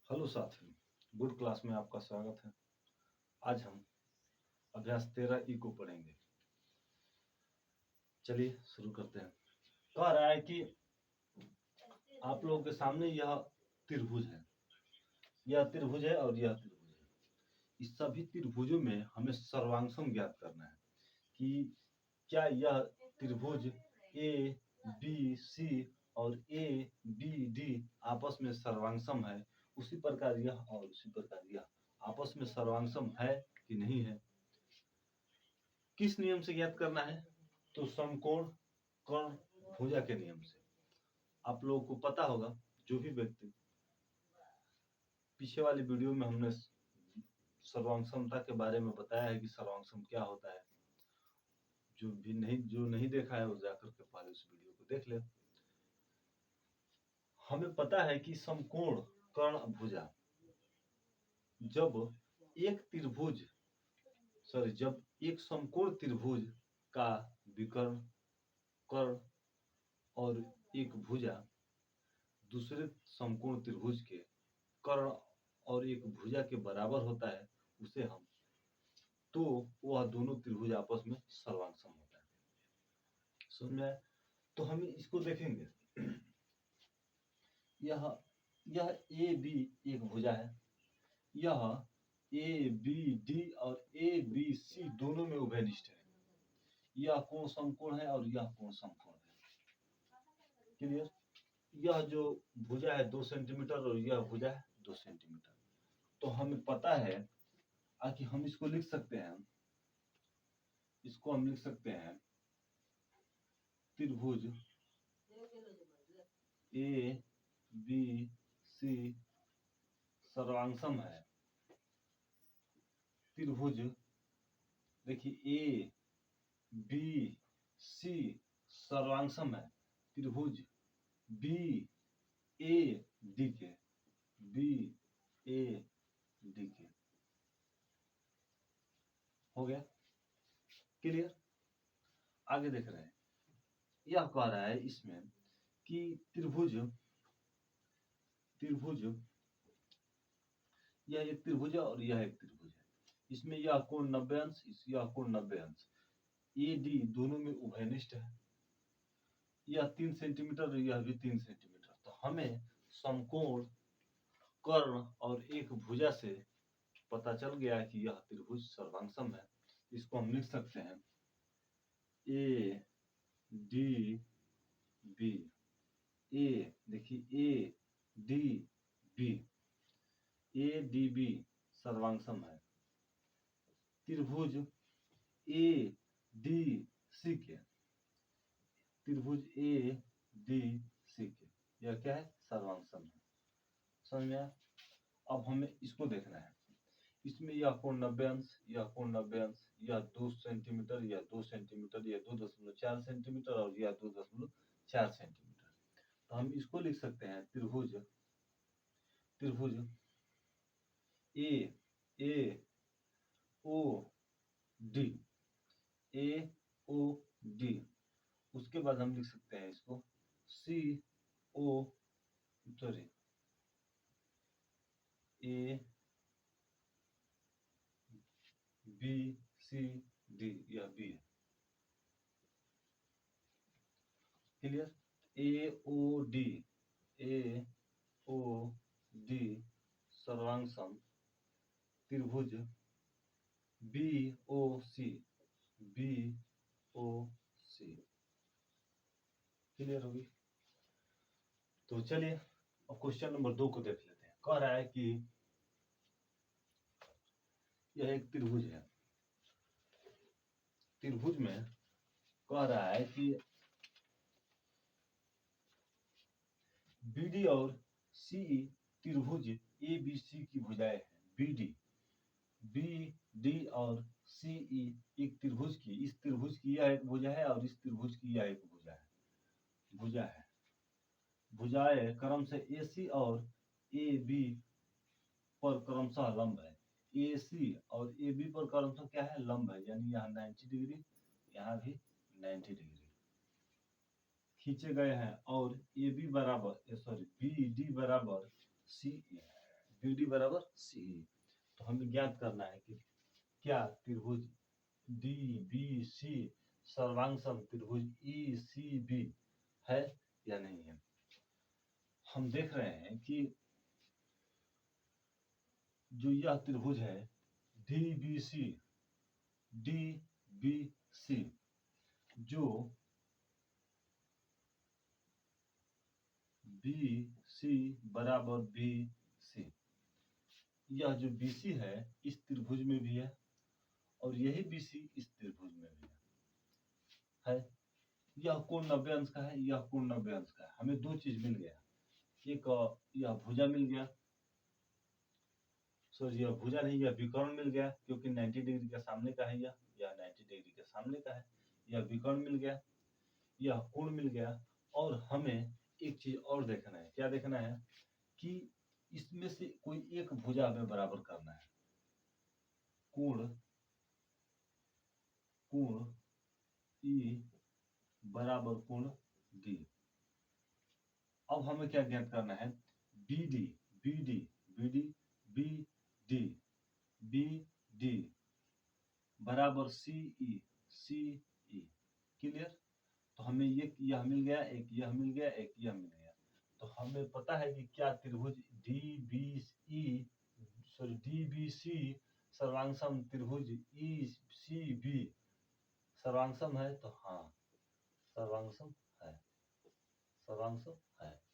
Hello साथियों, good class में आपका स्वागत है। आज हम अभ्यास 13 ई को पढ़ेंगे। चलिए शुरू करते हैं। कह रहा है कि आप लोगों के सामने यह त्रिभुज है, यह त्रिभुज है और यह त्रिभुज है। इस सभी त्रिभुजों में हमें सर्वांगसम ज्ञात करना है कि क्या यह त्रिभुज ए बी सी और ए बी डी आपस में सर्वांगसम है, उसी प्रकार यह और उसी प्रकार यह आपस में सर्वांगसम है कि नहीं है। किस नियम से ज्ञात करना है? तो समकोण कर्ण भुजा के नियम से। आप लोगों को पता होगा, जो भी व्यक्ति पीछे वाली वीडियो में हमने सर्वांगसमता के बारे में बताया है कि सर्वांगसम क्या होता है। जो नहीं देखा है वो जाकर के पहले उस वीडियो को देख ले। हमें पता है कि समकोण कर्ण भुजा जब एक समकोण त्रिभुज का विकर्ण कर्ण और एक भुजा दूसरे समकोण त्रिभुज के कर्ण और एक भुजा के बराबर होता है, उसे हम तो वह दोनों त्रिभुज आपस में सर्वांगसम होता है। समझ में आया? तो हम इसको देखेंगे। यह ए बी एक भुजा है, यह ए बी डी और ए बी सी दोनों में उभयनिष्ठ है। यह कोण समकोण है और यह कोण समकोण है। क्लियर? यह जो भुजा है 2 सेंटीमीटर और यह भुजा है 2 सेंटीमीटर। तो हमें पता है कि हम इसको लिख सकते हैं, त्रिभुज ए बी सी सर्वांगसम है। त्रिभुज देखिए ए बी सी सर्वांगसम है। त्रिभुज बी ए डी के हो गया। क्लियर? आगे देख रहे हैं। यह कह रहा है इसमें कि त्रिभुज यह एक त्रिभुज है और यह एक त्रिभुज है। इसमें यह कोण 90 अंश, यह कोण 90 अंश, ए डी दोनों में उभयनिष्ठ है। यह 3 सेंटीमीटर और यह भी 3 सेंटीमीटर। तो हमें समकोण कर्ण और एक भुजा से पता चल गया कि यह त्रिभुज सर्वांगसम है। इसको हम लिख सकते हैं ए डी बी। ए देखिए ए डी बी सर्वांगसम है। त्रिभुज ए डी सी के यह क्या है? सर्वांगसम है। समझ में आया? अब हमें इसको देखना है। इसमें यह कोण 90 अंश, यह कोण 90 अंश, यह 2 सेंटीमीटर, यह 2 सेंटीमीटर, यह 2.4 सेंटीमीटर और यह 2.4 सेंटीमीटर। तो हम इसको लिख सकते हैं त्रिभुज ए ओ डी। उसके बाद हम लिख सकते हैं इसको ए बी सी डी, यह बी है। क्लियर? ए ओ डी सर्वांगसम त्रिभुज बी ओ सी। क्लियर होगी? तो चलिए अब क्वेश्चन नंबर 2 को देख लेते हैं। कह रहा है कि यह एक त्रिभुज है। त्रिभुज में कह रहा है कि बीडी और सीई त्रिभुज ए बी सी की भुजाएं हैं। बी डी और सीई एक त्रिभुज की, इस त्रिभुज की यह एक भुजा है और इस त्रिभुज की यह एक भुजा है। भुजाएं क्रम से ए सी और ए बी पर क्रमशः लंब है। ए सी और ए बी पर क्रमशः क्या है? लंब है। यानी यहाँ 90 डिग्री, यहाँ भी 90 डिग्री खींचे गए हैं और बी डी बराबर सी BD बराबर CE। तो हमें ज्ञात करना है कि क्या त्रिभुज DBC सर्वांग त्रिभुज ECB है या नहीं है। हम देख रहे हैं कि जो यह त्रिभुज है DBC जो BC बराबर BC, यह जो BC है इस त्रिभुज में भी है और यही BC इस त्रिभुज में भी है। यह कोण 90 अंश का है, यह कोण 90 अंश का है। हमें दो चीज मिल गया, एक यह भुजा मिल गया, सॉरी यह भुजा नहीं, यह विकर्ण मिल गया क्योंकि 90 डिग्री के सामने का है, यह 90 डिग्री के सामने का है, यह विकर्ण मिल गया, यह कोण मिल गया। और हमें एक चीज और देखना है, क्या देखना है कि इसमें से कोई एक भुजा हमें बराबर करना है। कोण E बराबर कोण D। अब हमें क्या ज्ञात करना है, BD बराबर CE। क्लियर। तो हमें यह मिल गया, एक यह मिल गया, एक यह मिल गया। तो हमें पता है कि क्या त्रिभुज DBC सर्वांगसम त्रिभुज ECB सर्वांगसम है। तो हाँ सर्वांगसम है,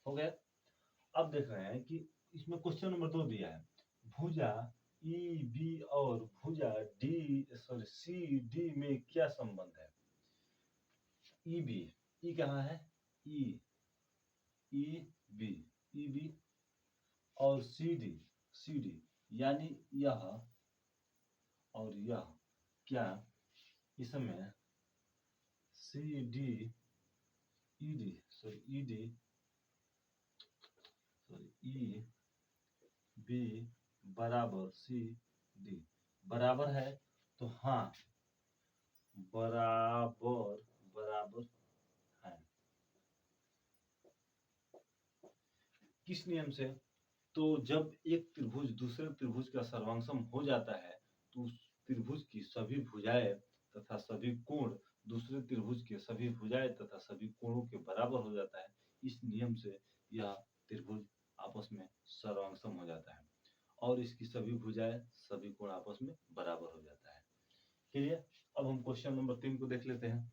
हो गया। अब देख रहे हैं कि इसमें क्वेश्चन नंबर 2 दिया है, भुजा EB और भुजा CD में क्या संबंध है। E कहाँ है, EB और CD यानी यह और यह, क्या इसमें EB बराबर CD बराबर है। तो हाँ बराबर है। किस नियम से, तो जब एक त्रिभुज दूसरे त्रिभुज का सर्वांगसम हो जाता है तो उस त्रिभुज की सभी भुजाएं तथा सभी कोण दूसरे त्रिभुज के सभी भुजाएं तथा सभी कोणों के बराबर हो जाता है। इस नियम से यह त्रिभुज आपस में सर्वांगसम हो जाता है और इसकी सभी भुजाएं सभी कोण आपस में बराबर हो जाता है। क्लियर। अब हम क्वेश्चन नंबर 3 को देख लेते हैं।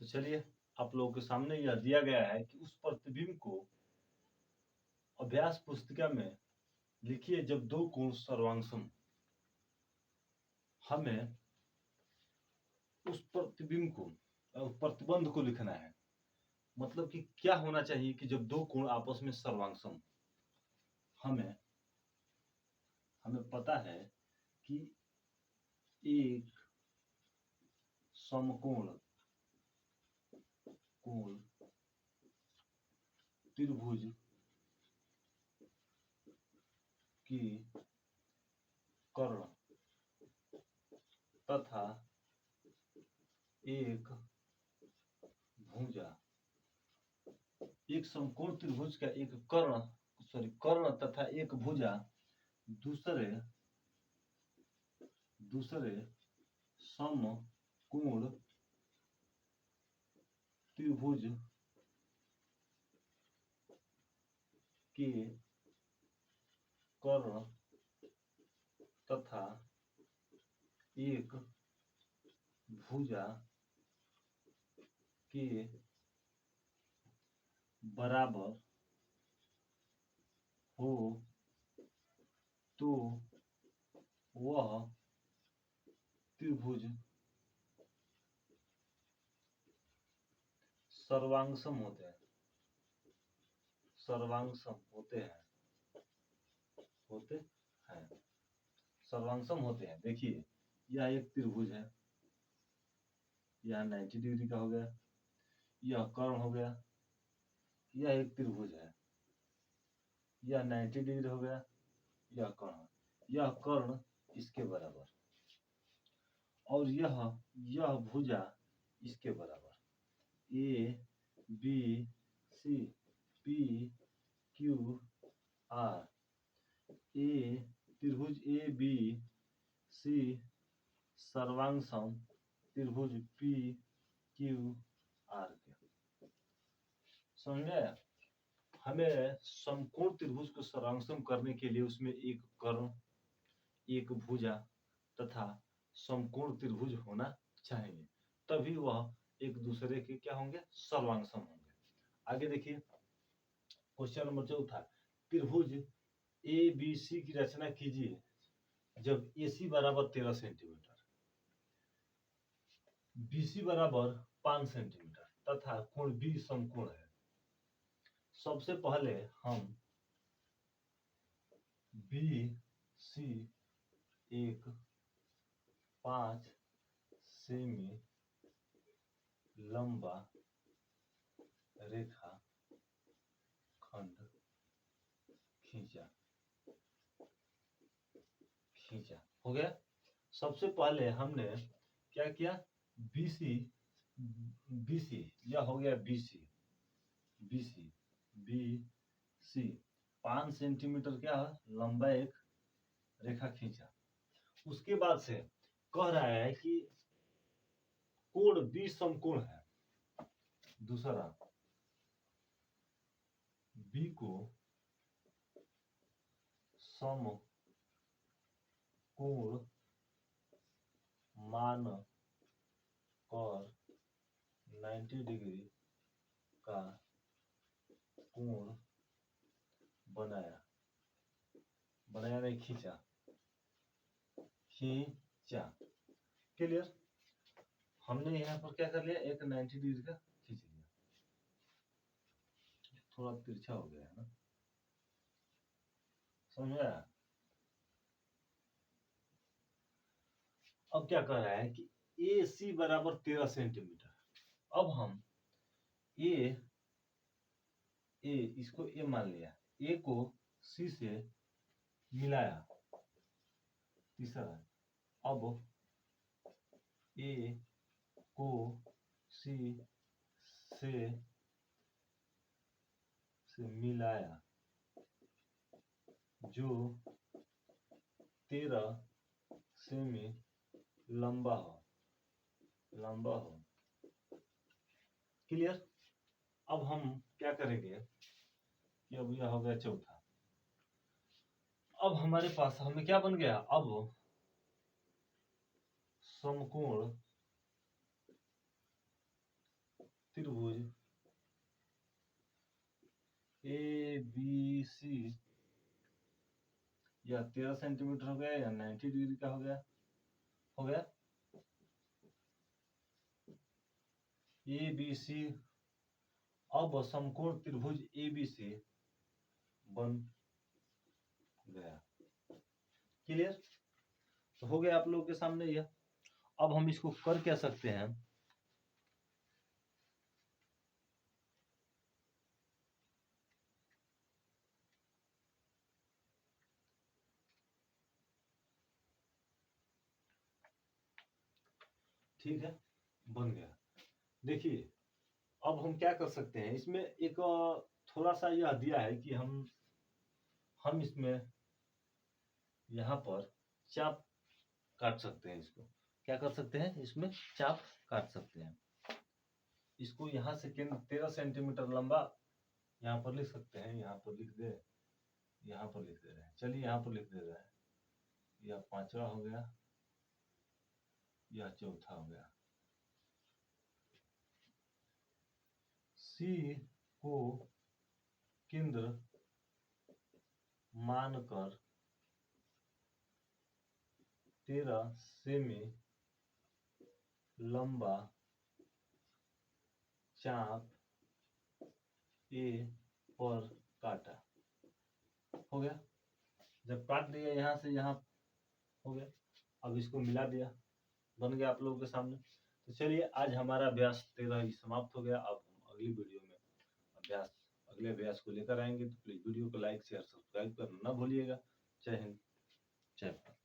तो चलिए, आप लोगों के सामने यह दिया गया है कि उस प्रतिबिंब को अभ्यास पुस्तिका में लिखिए जब दो कोण सर्वांगसम। हमें उस प्रतिबिंब को प्रतिबंध को लिखना है, मतलब कि क्या होना चाहिए कि जब दो कोण आपस में सर्वांगसम। हमें पता है कि एक समकोण त्रिभुज की कर्ण तथा एक भुजा, एक समकोण त्रिभुज का एक कर्ण तथा एक भुजा दूसरे समकोण त्रिभुज के कर्ण तथा एक भुजा के बराबर हो तो वह त्रिभुज सर्वांगसम होते हैं। सर्वांगसम होते हैं। देखिए, यह एक त्रिभुज है, यह 90 डिग्री का हो गया, यह कर्ण हो गया, यह एक त्रिभुज है, यह 90 डिग्री हो गया, यह कर्ण इसके बराबर। और यह भुजा इसके बराबर A B C P Q R. A त्रिभुज ए बी सी सर्वांग त्रिभुज पी क्यू आर के। समझ गए? हमें समकोण त्रिभुज को सर्वांग करने के लिए उसमें एक कर्ण, एक भुजा तथा समकोण त्रिभुज होना चाहिए, तभी वह एक दूसरे के क्या होंगे, सर्वांग होंगे। आगे देखिए क्वेश्चन नंबर 4, त्रिभुज ए बी सी की रचना कीजिए जब AC बराबर 13 सेंटीमीटर, BC बराबर 5 सेंटीमीटर तथा कोण B समकोण है। सबसे पहले हम BC एक 5 सेमी लंबा रेखा खंड खींचा। हो गया। सबसे पहले हमने क्या किया, BC यह हो गया BC 5 सेंटीमीटर क्या है, लंबा एक रेखा खींचा। उसके बाद से कह रहा है कि कोण B समकोण है। दूसरा B को समकोण मान कर 90 डिग्री का कोण बनाया नहीं, खींचा। क्लियर? हमने यहाँ पर क्या कर लिया, एक 90 डिग्री का खींच लिया। थोड़ा तिरछा हो गया है ना, समझ में आया? अब क्या कह रहा है कि AC बराबर 13 सेंटीमीटर। अब हम इसको A मान लिया, A को C से मिलाया। तीसरा अब A को C से मिलाया जो 13 सेमी लंबा हो। क्लियर? अब हम क्या करेंगे कि अब यह हो गया चौथा। अब हमारे पास हमें क्या बन गया, अब समकोण त्रिभुज ABC या 13 सेंटीमीटर हो गया या 90 डिग्री का हो गया ABC। अब समकोण त्रिभुज ABC बन गया। क्लियर? तो हो गया आप लोगों के सामने यह। अब हम इसको कर क्या सकते हैं, ठीक है, बन गया। देखिए अब हम क्या कर सकते हैं, इसमें एक थोड़ा सा यह दिया है कि हम इसमें यहाँ पर चाप काट सकते हैं। इसको क्या कर सकते हैं, इसमें चाप काट सकते हैं। इसको यहाँ से केंद्र 13 सेंटीमीटर लंबा यहाँ पर लिख सकते हैं, यहाँ पर लिख दे, यहाँ पर लिख दे रहे हैं। चलिए यहाँ पर लिख दे रहे हैं। यह पांचवा हो गया, यह चौथा हो गया। C को केंद्र मानकर 13 सेमी लंबा चाप A पर काटा। हो गया। जब काट दिया यहाँ से यहाँ हो गया, अब इसको मिला दिया, बन गया आप लोगों के सामने। तो चलिए आज हमारा अभ्यास 13 ही समाप्त हो गया। अब हम अगली वीडियो में अगले अभ्यास को लेकर आएंगे। तो प्लीज वीडियो को लाइक शेयर सब्सक्राइब करना ना भूलिएगा। जय हिंद, जय भारत।